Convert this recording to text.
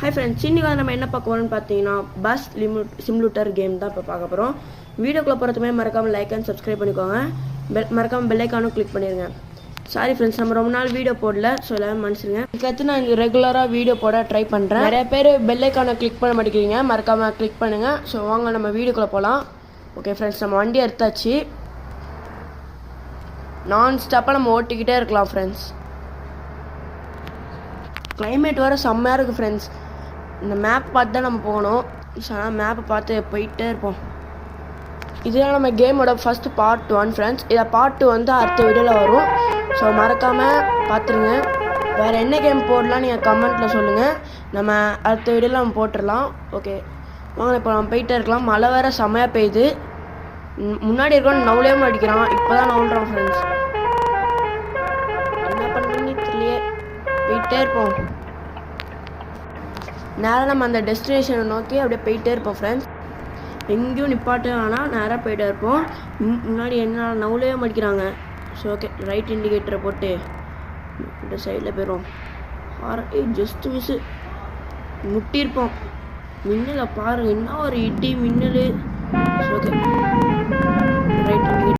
Hi friends, இன்னைக்கு நம்ம என்ன பார்க்க போகிறோம்னு பார்த்தீங்கன்னா பஸ் சிமுலேட்டர் கேம் தான் இப்போ பார்க்க போகிறோம். வீடியோக்குள்ளே போகிறதுமே மறக்காமல் லைக் அண்ட் சப்ஸ்கிரைப் பண்ணிக்கோங்க. மறக்காமல் பெல் ஐக்கானும் கிளிக் பண்ணிடுங்க. சாரி ஃப்ரெண்ட்ஸ், நம்ம ரொம்ப நாள் வீடியோ போடல, ஸோ எல்லாமே மன்னிச்சிருங்க. இதுக்கடுத்து நான் ரெகுலராக வீடியோ போட ட்ரை பண்ணுறேன். நிறைய பேர் பெல் ஐக்கானை கிளிக் பண்ண மாட்டேங்கிறீங்க, மறக்காமல் கிளிக் பண்ணுங்கள். ஸோ வாங்க நம்ம வீடியோக்குள்ளே போகலாம். ஓகே ஃப்ரெண்ட்ஸ், நம்ம வண்டி எடுத்தாச்சு. நான் ஸ்டாப்பாக நம்ம ஓட்டிக்கிட்டே இருக்கலாம் ஃப்ரெண்ட்ஸ். கிளைமேட் வர செம்மையாக இருக்குது ஃப்ரெண்ட்ஸ். இந்த மேப் பார்த்து தான் நம்ம போகணும். ஸோ ஆனால் மேப்பை பார்த்து போயிட்டே இருப்போம். இதுதான் நம்ம கேமோட ஃபஸ்ட்டு பார்ட் 1 ஃப்ரெண்ட்ஸ். இதை பார்ட் 2 வந்து அடுத்த வீடியோவில் வரும். ஸோ மறக்காமல் பார்த்துருங்க. வேறு என்ன கேம் போடலாம் நீங்கள் கமெண்ட்டில் சொல்லுங்கள். நம்ம அடுத்த வீடியோவில் நம்ம போட்டுடலாம். ஓகே வாங்க, இப்போ நம்ம போயிட்டே இருக்கலாம். மழை வேறு செம்மையாக பெய்யுது. முன்னாடி இருக்கணும் நவுலேயும் அடிக்கிறான். இப்போ தான் நவுல்றான் ஃப்ரெண்ட்ஸ். என்ன பண்ணுறீங்கன்னு தெரியலையே. போயிட்டே இருப்போம். நேராக நம்ம அந்த டெஸ்டினேஷனை நோக்கி அப்படியே போயிட்டே இருப்போம் ஃப்ரெண்ட்ஸ். எங்கேயும் நிப்பாட்டு ஆனால் நேராக போயிட்டே இருப்போம். முன்னாடி என்ன நவுலையே மடிக்கிறாங்க. ஸோ ஓகே, ரைட் இண்டிகேட்டரை போட்டு இந்த சைடில் போயிடுவோம். ஜஸ்ட்டு மிஸ்ஸு முட்டியிருப்போம். மின்னலை பாருங்கள், என்ன ஒரு இடி மின்னல். Okay, right indicator